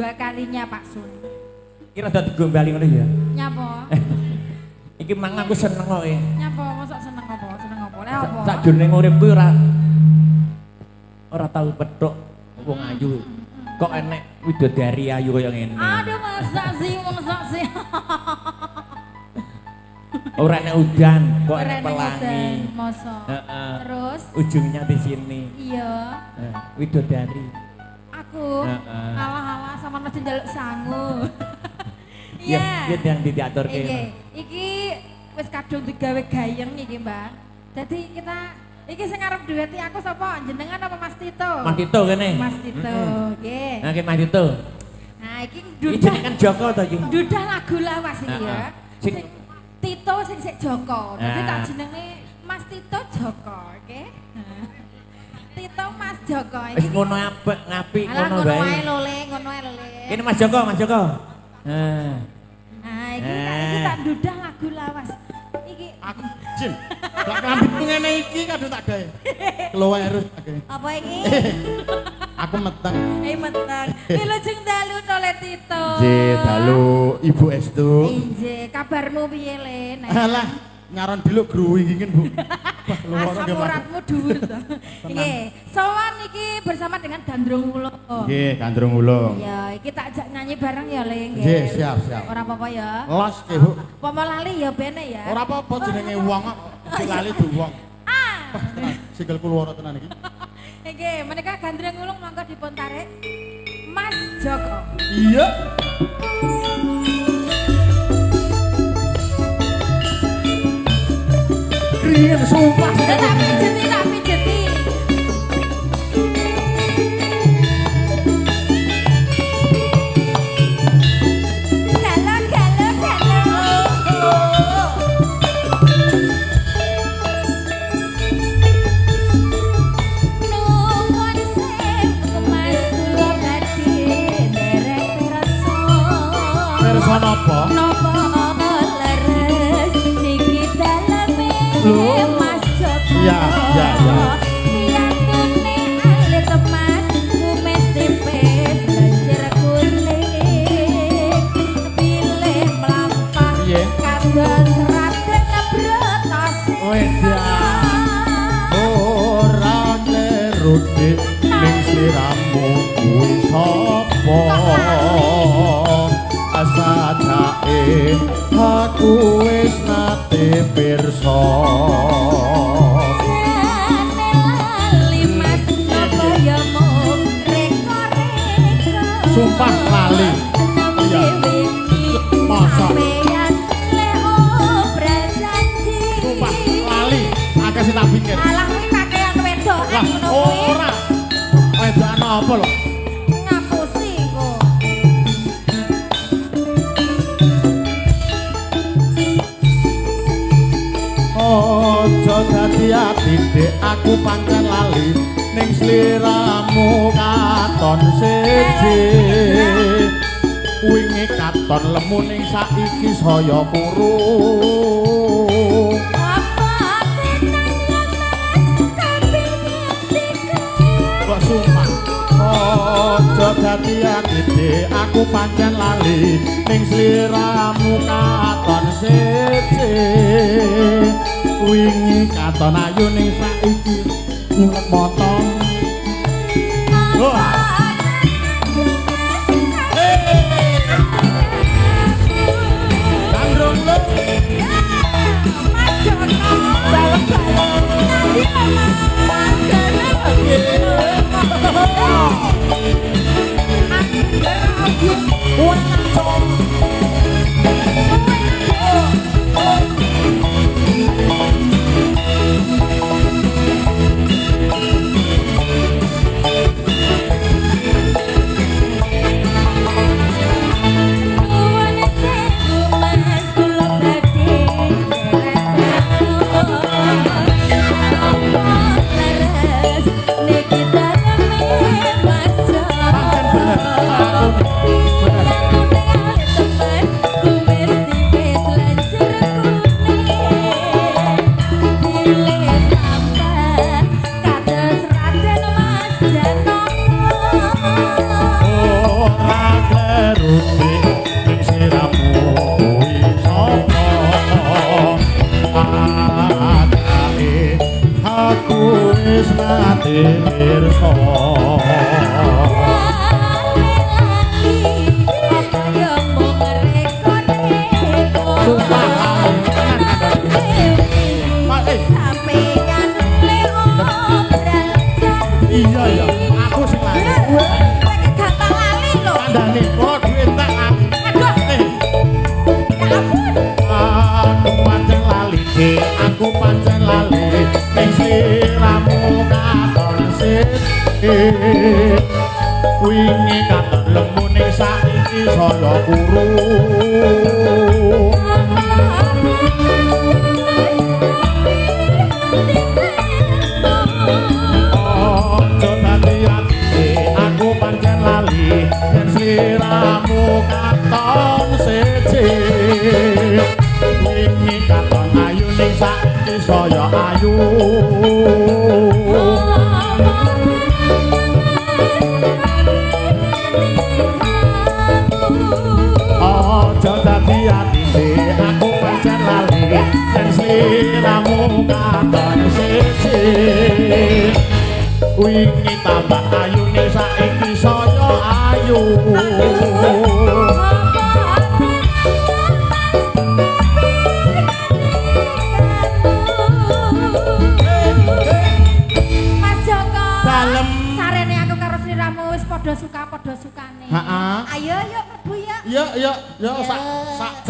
kedua kalinya Pak Sun. Kira dadi gombali ngono ya. Nyapa? Iki mang aku seneng kok e. Nyapa mosok seneng apa? Seneng apa? Lha apa? Sakjroning uripku ora tau petuk wong ayu. Kok enek widodari ayu kaya ngene. Aduh masa sih. Ora enek udan, kok enek pelangi. Mosok. Heeh. Terus ujungnya di sini. iya. Widodari. Aku alah-alah sama nasi njaluk sangu. Iya, yang diaturke. Iki wis kadung digawe gayeng iki, Mbak. Dadi kita iki sing arep dueti aku sapa? Jenengan apa Mas Tito? Mas Tito kene. Mas Tito, nggih. Nah, Mas Tito. Nah, iki dudah kan Joko to iki. Dudah lagu lawas iki ya. Sing Tito sing sik Joko. Dadi tak jenenge Mas Tito Joko, nggih. Tito Mas Joko iki. Ngono apik, ngapik ngono wae. Ngono Ngono wae lole. Ini Mas Joko, Mas Joko. Nah, iki tak dudah lagu lawas. Iki aku Jin. Lah rambutmu ngene iki kadung tak gawe. Keluwerus tak gawe. apa iki? Aku meteng. Meteng. Wilujeng dalu tole Tito. Nggih, dalu Ibu Estu. Nggih, kabarmu piye, Len? Alah, nyaron dulu gruwingin, Bu. Asam uratmu dhuwur to. Nggih, sowan iki bersama dengan Gandrung Wulung. Nggih, Gandrung Wulung. Iya, iki tak ajak nyanyi bareng ya, Le, nggih. Nggih, siap. Ora apa-apa ya. Los ke, Bu. Apa lali ya bene ya. Ora apa-apa jenenge wong kok. Sing lali du wong. Sikil kulwara tenan iki. Nggih, menika Gandrung Wulung mangga dipun tarik. Mas Joko. Iya. Riyen sumpah. Tak pijeti, tak pijeti. Napa? Napa leres niki daleme Mas Joko. Iya. Piyantune alit Mas kumis tipis banjir kuning. Pilih mlampah kados raden nyebrotase. Ora nerutik ning sliramu kuwi sapa? Sajake aku wis nate pirsa. Sumpah lali. Masa sumpah lali. Akeh sing tak pikir. Alah kuwi kakean wedok ngono kuwi. Ora. Wedokan apa lho? Ngapusi kok. Aja dadi ati Dek, aku pancen lali ning sliramu katon siji. Wingi katon lemu ning saiki saya kuru. Apa tenan lemes kepingin sikap. Kok sumpah aja dadi ati Dek, aku pancen lali ning sliramu katon siji. Wingi katon ayu ning saiki nyuwek motong. Gandrung lu. Mas Joko balong-balong nanti tresna tirsa iya ya aku sing lali gampang lali lho kandhane kok duwe tak aduh aku pancen lali aku pancen lali ning sliramu katon siti wingi katon lemu ning saiki saya kuru ojo dadi ati aku pancen lali yen sliramu katon siji wingi katon ayu ning saiki saya ayu ojo dadi ati aku pancen lali yen sliramu katon siji wingi tambah ayu ning saiki saya ayu Mas Joko Dalem. sarene aku karo sliramu wis padha suka padha sukane Heeh. ayo yuk mlebu yuk Yuk sak